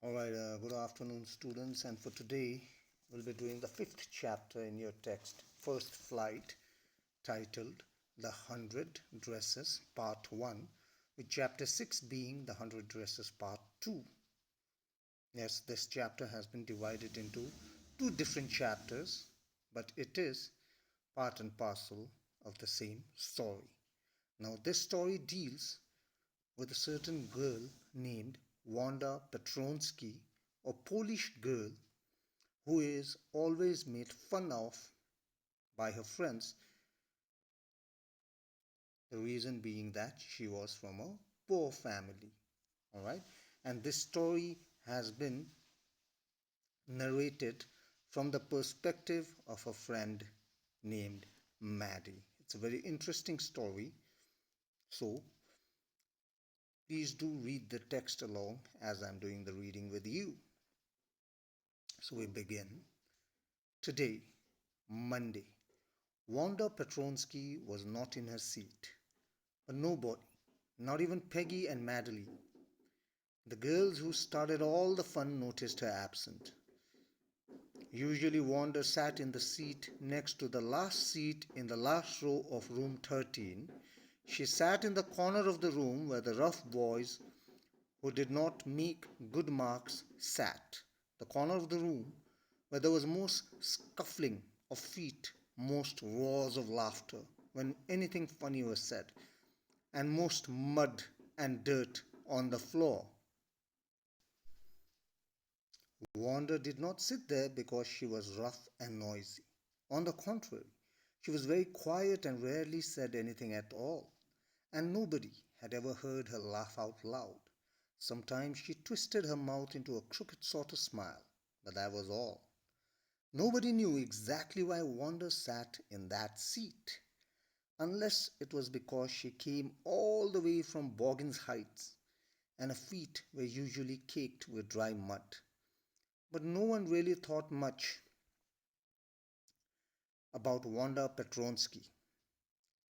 Alright, good afternoon, students. And for today, we'll be doing the fifth chapter in your text, First Flight, titled The 100 Dresses, Part 1, with Chapter 6 being The 100 Dresses, Part 2. Yes, this chapter has been divided into two different chapters, but it is part and parcel of the same story. Now, this story deals with a certain girl named Wanda Petronsky, a Polish girl who is always made fun of by her friends, the reason being that she was from a poor family. All right, and this story has been narrated from the perspective of a friend named Maddie. It's a very interesting story, so please do read the text along as I'm doing the reading with you. So we begin. Today, Monday, Wanda Petronsky was not in her seat. But nobody, not even Peggy and Maddie, the girls who started all the fun, noticed her absent. Usually Wanda sat in the seat next to the last seat in the last row of room 13. She sat in the corner of the room where the rough boys who did not make good marks sat. The corner of the room where there was most scuffling of feet, most roars of laughter when anything funny was said, and most mud and dirt on the floor. Wanda did not sit there because she was rough and noisy. On the contrary, she was very quiet and rarely said anything at all, and nobody had ever heard her laugh out loud. Sometimes she twisted her mouth into a crooked sort of smile, but that was all. Nobody knew exactly why Wanda sat in that seat, unless it was because she came all the way from Boggins Heights, and her feet were usually caked with dry mud. But no one really thought much about Wanda Petronsky.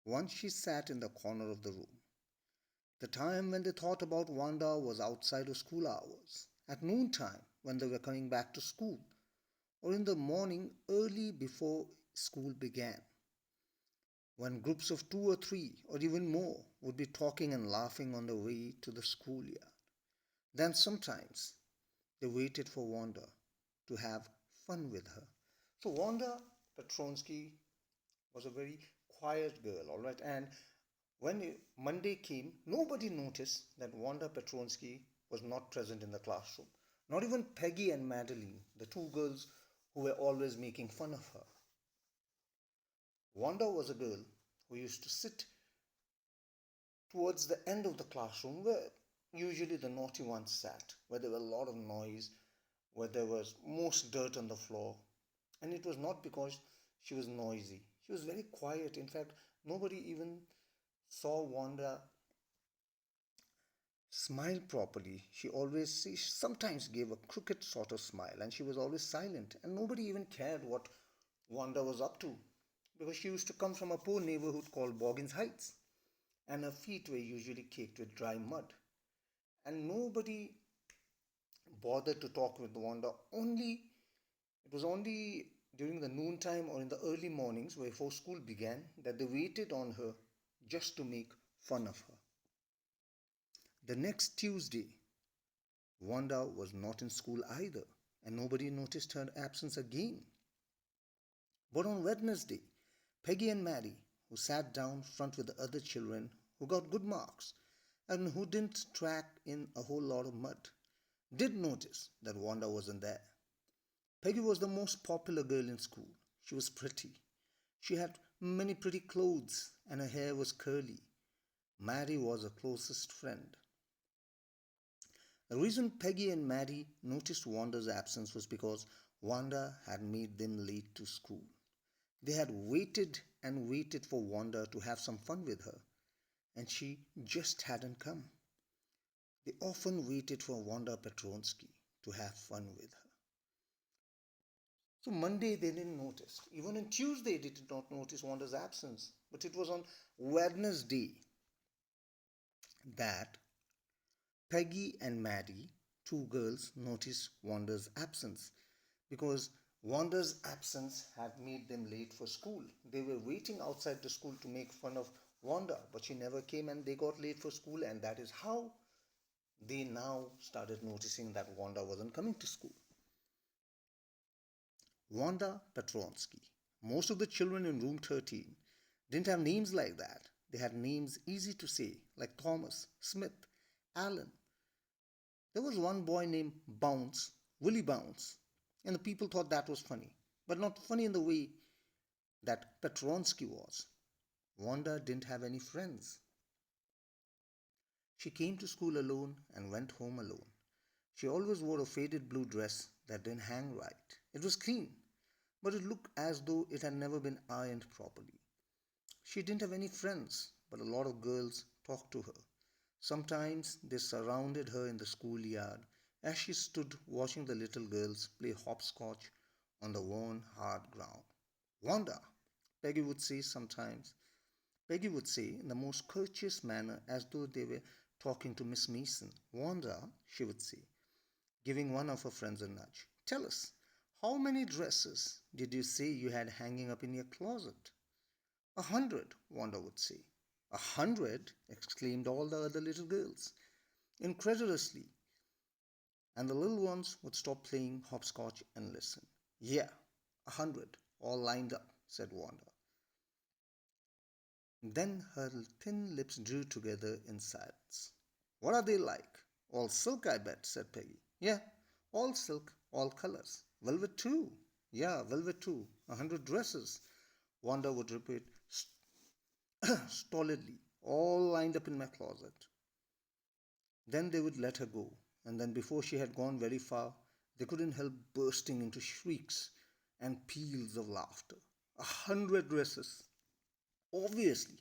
Once she sat in the corner of the room. The time when they thought about Wanda was outside of school hours, at noontime when they were coming back to school, or in the morning early before school began, when groups of two or three or even more would be talking and laughing on the way to the schoolyard. Then sometimes they waited for Wanda to have fun with her. So Wanda Petronsky was a very quiet girl, all right. And when Monday came, nobody noticed that Wanda Petronsky was not present in the classroom. Not even Peggy and Madeline, the two girls who were always making fun of her. Wanda was a girl who used to sit towards the end of the classroom where usually the naughty ones sat, where there was a lot of noise, where there was most dirt on the floor. And it was not because she was noisy. She was very quiet. In fact, nobody even saw Wanda smile properly. She sometimes gave a crooked sort of smile, and she was always silent. And nobody even cared what Wanda was up to, because she used to come from a poor neighborhood called Boggins Heights, and her feet were usually caked with dry mud. And nobody bothered to talk with Wanda. It was only during the noontime or in the early mornings before school began that they waited on her just to make fun of her. The next Tuesday, Wanda was not in school either, and nobody noticed her absence again. But on Wednesday, Peggy and Maddie, who sat down front with the other children who got good marks and who didn't track in a whole lot of mud, did notice that Wanda wasn't there. Peggy was the most popular girl in school. She was pretty. She had many pretty clothes and her hair was curly. Maddie was her closest friend. The reason Peggy and Maddie noticed Wanda's absence was because Wanda had made them late to school. They had waited and waited for Wanda to have some fun with her, and she just hadn't come. They often waited for Wanda Petronsky to have fun with her. So Monday they didn't notice. Even on Tuesday they did not notice Wanda's absence. But it was on Wednesday that Peggy and Maddie, two girls noticed Wanda's absence because Wanda's absence had made them late for school. They were waiting outside the school to make fun of Wanda, but she never came and they got late for school, and that is how they now started noticing that Wanda wasn't coming to school. Wanda Petronsky. Most of the children in room 13 didn't have names like that. They had names easy to say, like Thomas, Smith, Alan. There was one boy named Bounce, Willie Bounce, and the people thought that was funny, but not funny in the way that Petronsky was. Wanda didn't have any friends. She came to school alone and went home alone. She always wore a faded blue dress that didn't hang right. It was clean, but it looked as though it had never been ironed properly. She didn't have any friends, but a lot of girls talked to her. Sometimes they surrounded her in the schoolyard as she stood watching the little girls play hopscotch on the worn, hard ground. Wanda, Peggy would say sometimes. Peggy would say in the most courteous manner as though they were talking to Miss Mason. Wanda, she would say, giving one of her friends a nudge. Tell us, how many dresses did you say you had hanging up in your closet? 100, Wanda would say. 100? Exclaimed all the other little girls, incredulously, and the little ones would stop playing hopscotch and listen. Yeah, 100, all lined up, said Wanda. Then her thin lips drew together in silence. What are they like? All silk, I bet, said Peggy. Yeah, all silk, all colors. Velvet too. Yeah, velvet too. 100 dresses. Wanda would repeat stolidly, all lined up in my closet. Then they would let her go, and then before she had gone very far, they couldn't help bursting into shrieks and peals of laughter. 100 dresses. Obviously,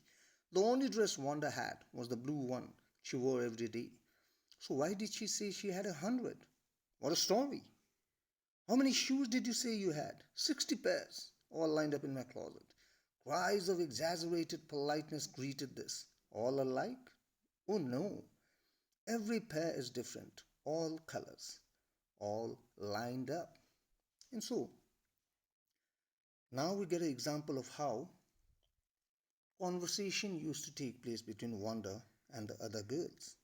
the only dress Wanda had was the blue one she wore every day. So why did she say she had 100? What a story! How many shoes did you say you had? 60 pairs, all lined up in my closet. Cries of exaggerated politeness greeted this. All alike? Oh no, every pair is different, all colors, all lined up. And so, now we get an example of how conversation used to take place between Wanda and the other girls.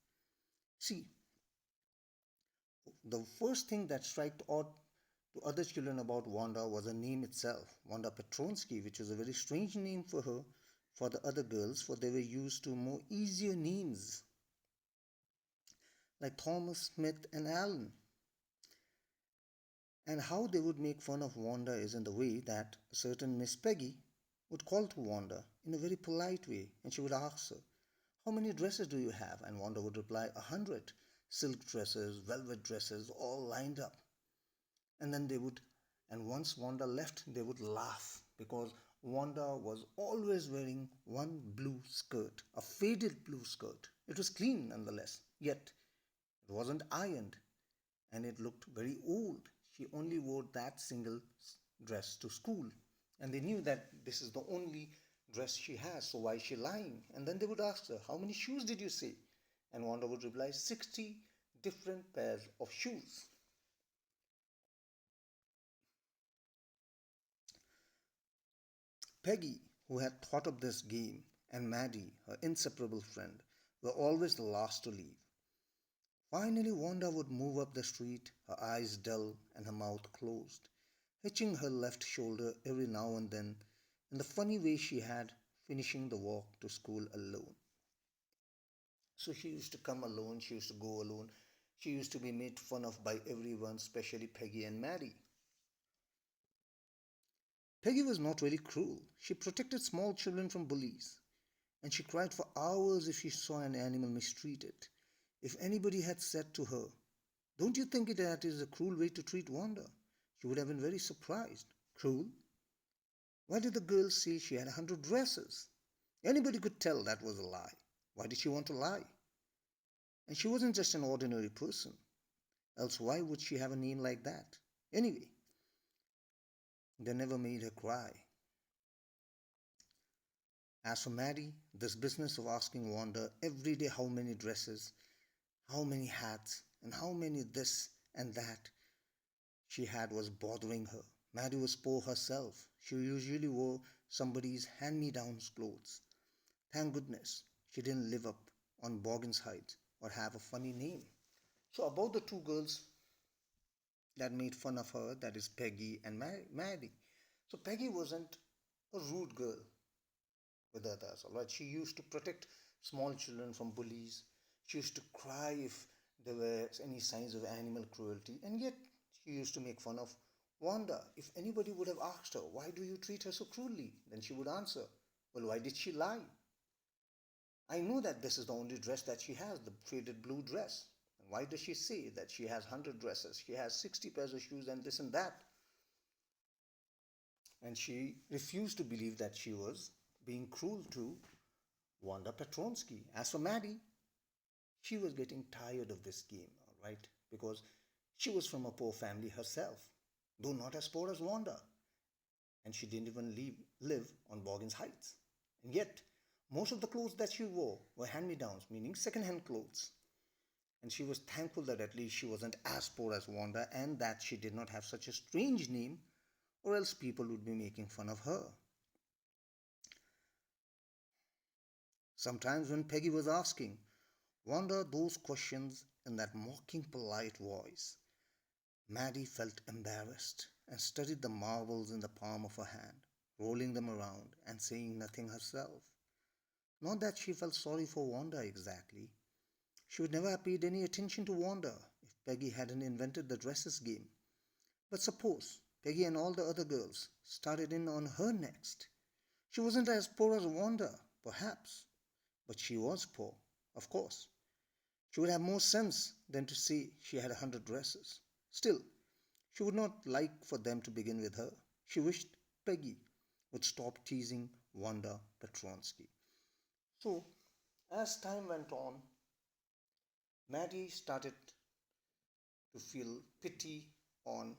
See, the first thing that struck out to other children about Wanda was her name itself, Wanda Petronsky, which was a very strange name for her, for the other girls, for they were used to more easier names like Thomas, Smith, and Alan. And how they would make fun of Wanda is in the way that a certain Miss Peggy would call to Wanda in a very polite way, and she would ask her, how many dresses do you have? And Wanda would reply, 100 silk dresses, velvet dresses, all lined up. And then and once Wanda left, they would laugh because Wanda was always wearing one blue skirt, a faded blue skirt. It was clean nonetheless, yet it wasn't ironed and it looked very old. She only wore that single dress to school, and they knew that this is the only dress she has, so why is she lying? And then they would ask her, how many shoes did you say? And Wanda would reply, 60 different pairs of shoes. Peggy, who had thought of this game, and Maddie, her inseparable friend, were always the last to leave. Finally, Wanda would move up the street, her eyes dull and her mouth closed, hitching her left shoulder every now and then in the funny way she had, finishing the walk to school alone. So she used to come alone, she used to go alone, she used to be made fun of by everyone, especially Peggy and Maddie. Peggy was not very cruel. She protected small children from bullies, and she cried for hours if she saw an animal mistreated. If anybody had said to her, don't you think that is a cruel way to treat Wanda? She would have been very surprised. Cruel? Why did the girl say she had 100 dresses? Anybody could tell that was a lie. Why did she want to lie? And she wasn't just an ordinary person. Else why would she have a name like that? Anyway, they never made her cry. As for Maddie, this business of asking Wanda every day how many dresses, how many hats, and how many this and that she had was bothering her. Maddie was poor herself. She usually wore somebody's hand-me-downs clothes. Thank goodness she didn't live up on Boggin's Heights or have a funny name. So about the two girls that made fun of her, that is Peggy and Maddie. So Peggy wasn't a rude girl with others, all right? She used to protect small children from bullies. She used to cry if there were any signs of animal cruelty, and yet she used to make fun of Wanda. If anybody would have asked her, "Why do you treat her so cruelly?" then she would answer, "Well, why did she lie? I know that this is the only dress that she has, the faded blue dress. And why does she say that she has 100 dresses? She has 60 pairs of shoes and this and that." And she refused to believe that she was being cruel to Wanda Petronsky. As for Maddie, she was getting tired of this game, all right, because she was from a poor family herself, though not as poor as Wanda, and she didn't even live on Boggin's Heights. And yet, most of the clothes that she wore were hand-me-downs, meaning second-hand clothes. And she was thankful that at least she wasn't as poor as Wanda and that she did not have such a strange name, or else people would be making fun of her. Sometimes when Peggy was asking Wanda those questions in that mocking polite voice, Maddie felt embarrassed and studied the marbles in the palm of her hand, rolling them around and saying nothing herself. Not that she felt sorry for Wanda exactly. She would never have paid any attention to Wanda if Peggy hadn't invented the dresses game. But suppose Peggy and all the other girls started in on her next. She wasn't as poor as Wanda, perhaps, but she was poor, of course. She would have more sense than to say she had 100 dresses. Still, she would not like for them to begin with her. She wished Peggy would stop teasing Wanda Petronsky. So, as time went on, Maddie started to feel pity on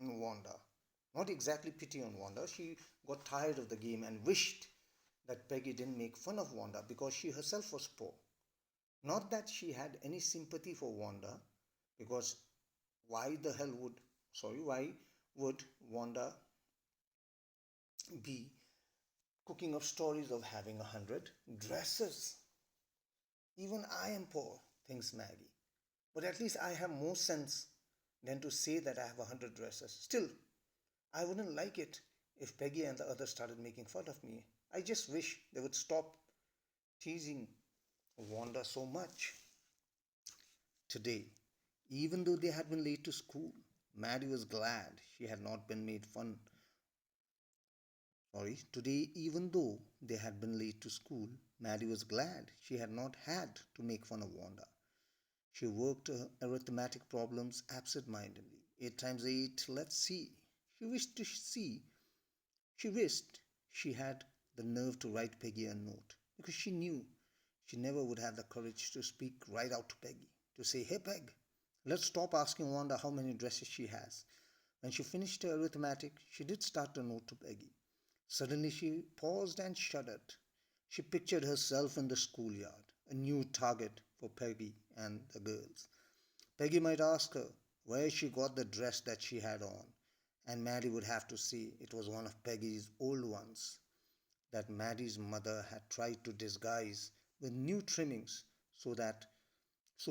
Wanda. Not exactly pity on Wanda. She got tired of the game and wished that Peggy didn't make fun of Wanda because she herself was poor. Not that she had any sympathy for Wanda, because why would Wanda be cooking up stories of having 100 dresses? Even I am poor, thinks Maggie. But at least I have more sense than to say that I have 100 dresses. Still, I wouldn't like it if Peggy and the others started making fun of me. I just wish they would stop teasing Wanda so much. Today, even though they had been late to school, Maddie was glad she had not been made fun. Today, even though they had been late to school, Maddie was glad she had not had to make fun of Wanda. She worked her arithmetic problems absent-mindedly. 8 times 8, let's see. She wished to see. She wished she had the nerve to write Peggy a note, because she knew she never would have the courage to speak right out to Peggy, to say, "Hey Peg, let's stop asking Wanda how many dresses she has." When she finished her arithmetic, she did start a note to Peggy. Suddenly she paused and shuddered. She pictured herself in the schoolyard, a new target for Peggy and the girls. Peggy might ask her where she got the dress that she had on, and Maddie would have to say it was one of Peggy's old ones that Maddie's mother had tried to disguise with new trimmings so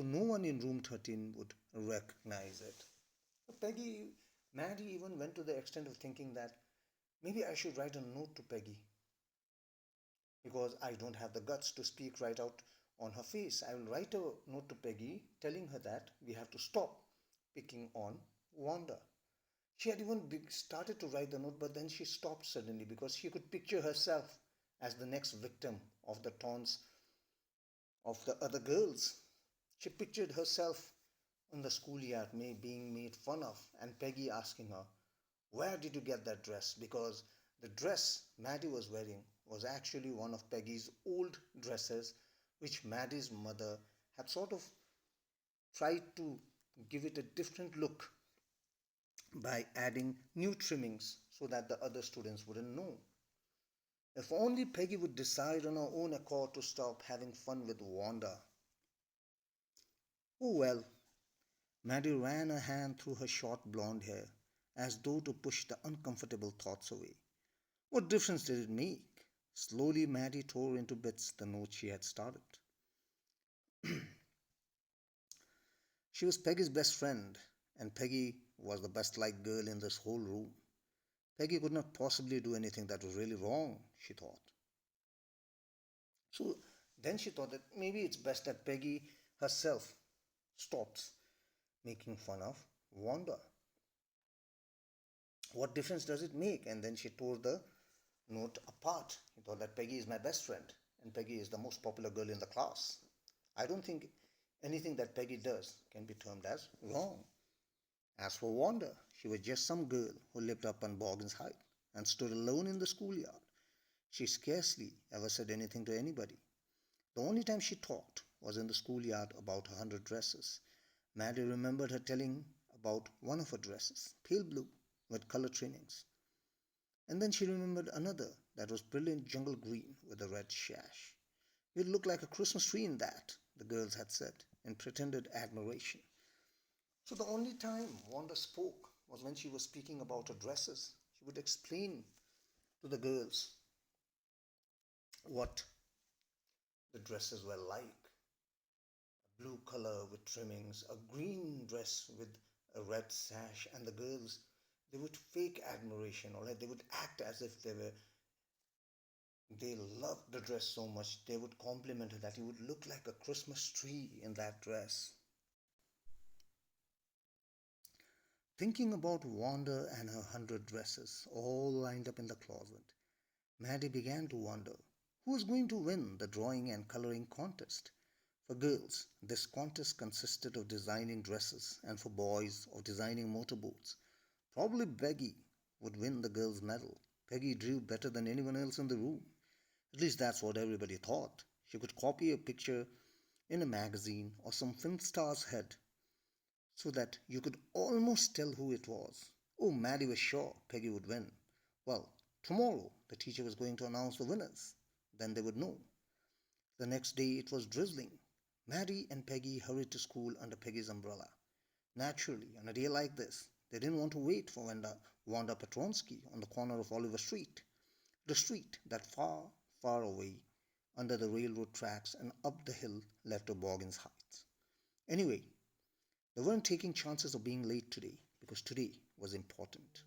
no one in room 13 would recognize it. Maddie even went to the extent of thinking that maybe I should write a note to Peggy because I don't have the guts to speak right out on her face. I will write a note to Peggy telling her that we have to stop picking on Wanda. She had even started to write the note, but then she stopped suddenly because she could picture herself as the next victim of the taunts of the other girls. She pictured herself in the schoolyard being made fun of, and Peggy asking her, "Where did you get that dress?" Because the dress Maddie was wearing was actually one of Peggy's old dresses, which Maddie's mother had sort of tried to give it a different look by adding new trimmings so that the other students wouldn't know. If only Peggy would decide on her own accord to stop having fun with Wanda. Oh well, Maddie ran her hand through her short blonde hair, as though to push the uncomfortable thoughts away. What difference did it make? Slowly, Maddie tore into bits the note she had started. She was Peggy's best friend, and Peggy was the best liked girl in this whole room. Peggy could not possibly do anything that was really wrong, she thought. So then she thought that maybe it's best that Peggy herself stops making fun of Wanda. What difference does it make? And then she tore the note apart. She thought that Peggy is my best friend and Peggy is the most popular girl in the class. I don't think anything that Peggy does can be termed as wrong. As for Wanda, she was just some girl who lived up on Borgen's Height and stood alone in the schoolyard. She scarcely ever said anything to anybody. The only time she talked was in the schoolyard about her 100 dresses. Maddie remembered her telling about one of her dresses, pale blue, with color trimmings. And then she remembered another that was brilliant jungle green with a red sash. "You'd look like a Christmas tree in that," the girls had said, in pretended admiration. So the only time Wanda spoke was when she was speaking about her dresses. She would explain to the girls what the dresses were like. A blue color with trimmings, a green dress with a red sash, and the girls, they would fake admiration, or they would act as if they loved the dress so much. They would compliment her that you would look like a Christmas tree in that dress. Thinking about Wanda and her 100 dresses all lined up in the closet, Maddie began to wonder who was going to win the drawing and coloring contest. For girls, this contest consisted of designing dresses, and for boys, of designing motorboats. Probably Peggy would win the girls' medal. Peggy drew better than anyone else in the room. At least that's what everybody thought. She could copy a picture in a magazine or some film star's head so that you could almost tell who it was. Oh, Maddie was sure Peggy would win. Well, tomorrow the teacher was going to announce the winners. Then they would know. The next day it was drizzling. Maddie and Peggy hurried to school under Peggy's umbrella. Naturally, on a day like this, they didn't want to wait for Wanda Petronsky on the corner of Oliver Street, the street that far, far away, under the railroad tracks and up the hill led to Borgen's Heights. Anyway, they weren't taking chances of being late today because today was important.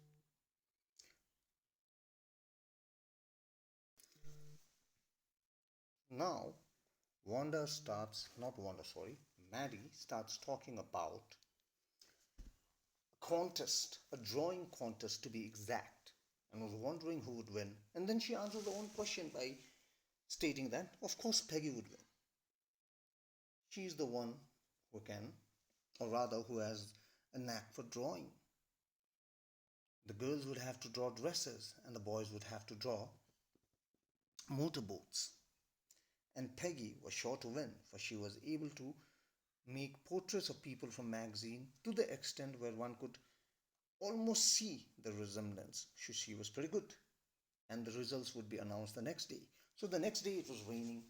Now, Maddie starts talking about a contest, a drawing contest to be exact, and was wondering who would win. And then she answered her own question by stating that, of course, Peggy would win. She's the one who can, or rather, who has a knack for drawing. The girls would have to draw dresses, and the boys would have to draw motorboats. And Peggy was sure to win, for she was able to make portraits of people from magazine to the extent where one could almost see the resemblance. She was pretty good. And the results would be announced the next day. So the next day it was raining,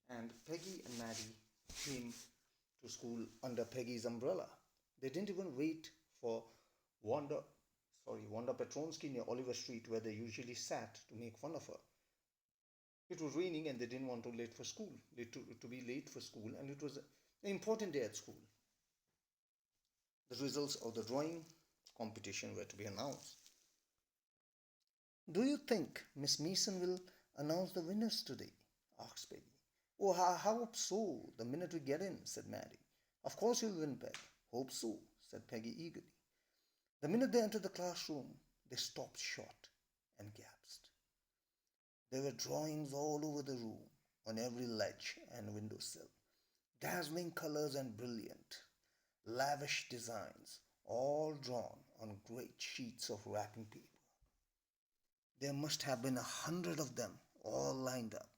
and Peggy and Maddie came to school under Peggy's umbrella. They didn't even wait for Wanda, Wanda Petronsky near Oliver Street, where they usually sat to make fun of her. It was raining and they didn't want to be late for school, and it was an important day at school. The results of the drawing competition were to be announced. "Do you think Miss Mason will announce the winners today?" asked Peggy. "Oh, I hope so, the minute we get in," said Maddie. "Of course you'll win, Peg." "Hope so," said Peggy eagerly. The minute they entered the classroom, they stopped short and gasped. There were drawings all over the room, on every ledge and windowsill. Dazzling colors and brilliant, lavish designs, all drawn on great sheets of wrapping paper. There must have been 100 of them, all lined up.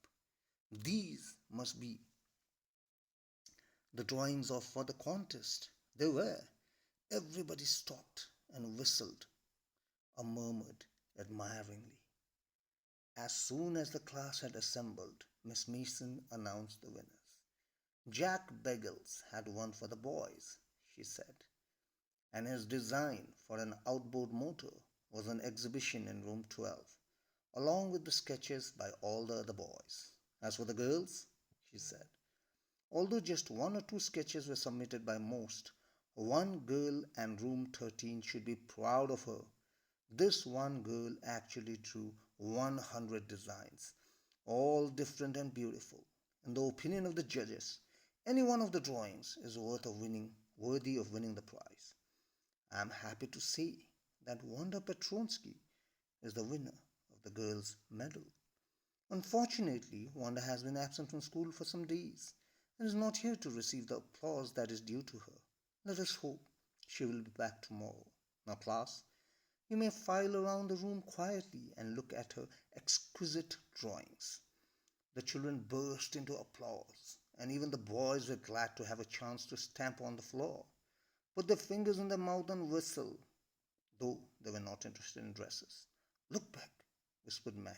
These must be the drawings of for the contest. They were. Everybody stopped and whistled or murmured admiringly. As soon as the class had assembled, Miss Mason announced the winners. "Jack Beggles had won for the boys," she said. and his design for an outboard motor was on exhibition in room 12, along with the sketches by all the other boys. As for the girls, she said, although just one or two sketches were submitted by most, one girl in room 13 should be proud of her. This one girl actually drew 100 designs, all different and beautiful. In the opinion of the judges, any one of the drawings is worthy of winning the prize. I am happy to say that Wanda Petronsky is the winner of the girls' medal. Unfortunately, Wanda has been absent from school for some days and is not here to receive the applause that is due to her. Let us hope she will be back tomorrow. Now, class, you may file around the room quietly and look at her exquisite drawings. The children burst into applause, and even the boys were glad to have a chance to stamp on the floor, put their fingers in their mouth and whistle, though they were not interested in dresses. Look back, whispered Maddie.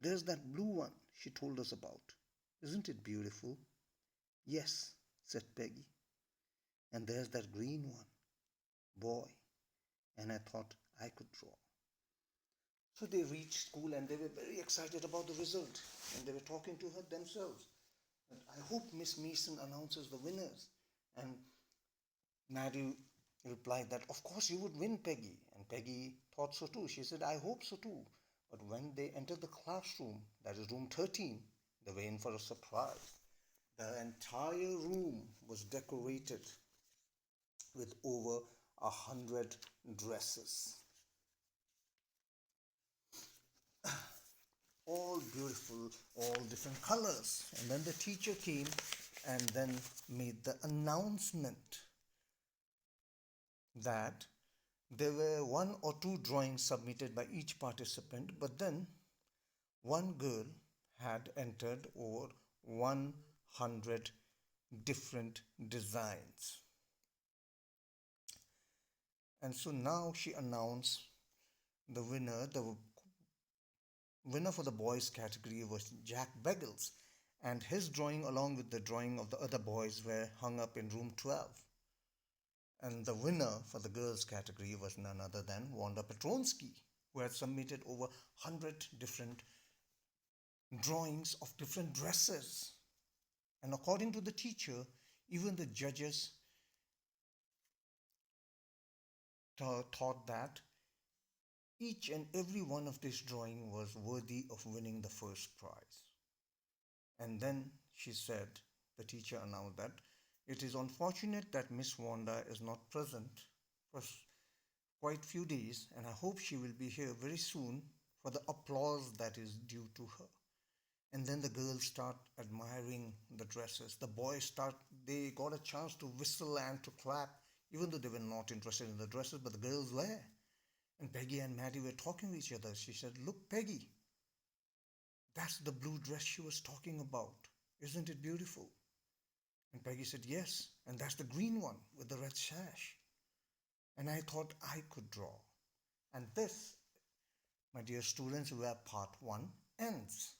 There's that blue one she told us about. Isn't it beautiful? Yes, said Peggy. And there's that green one. Boy, and I thought I could draw. So they reached school and they were very excited about the result. And they were talking to her themselves. And I hope Miss Mason announces the winners. And Maddie replied that, of course you would win, Peggy. And Peggy thought so too. She said, I hope so too. But when they entered the classroom, that is room 13, they were in for a surprise. The entire room was decorated with over 100 dresses. All beautiful, all different colors. And then the teacher came and then made the announcement that there were one or two drawings submitted by each participant, but then one girl had entered over 100 different designs. And so now she announced the winner. The winner for the boys category was Jack Beggles, and his drawing along with the drawing of the other boys were hung up in room 12. And the winner for the girls category was none other than Wanda Petronsky, who had submitted over 100 different drawings of different dresses. And according to the teacher, even the judges thought that each and every one of this drawing was worthy of winning the first prize. And then she said, the teacher announced that it is unfortunate that Miss Wanda is not present for quite few days, and I hope she will be here very soon for the applause that is due to her. And then the girls start admiring the dresses. The boys they got a chance to whistle and to clap, even though they were not interested in the dresses, but the girls were. And Peggy and Maddie were talking to each other. She said, look, Peggy, that's the blue dress she was talking about. Isn't it beautiful? And Peggy said, yes, and that's the green one with the red sash. And I thought I could draw. And this, my dear students, where part 1 ends.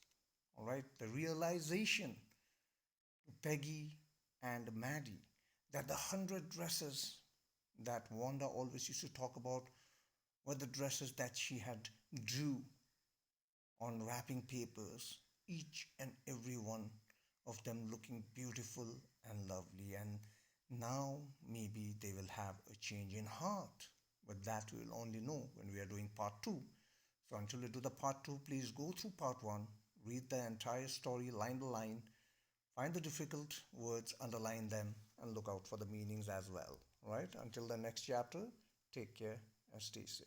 All right, the realization, Peggy and Maddie, that the 100 dresses that Wanda always used to talk about were the dresses that she had drew on wrapping papers, each and every one of them looking beautiful and lovely. And now maybe they will have a change in heart, but that we will only know when we are doing part 2. So until we do the part 2, please go through part 1, read the entire story line by line, find the difficult words, underline them, and look out for the meanings as well. Right? Until the next chapter, take care and stay safe.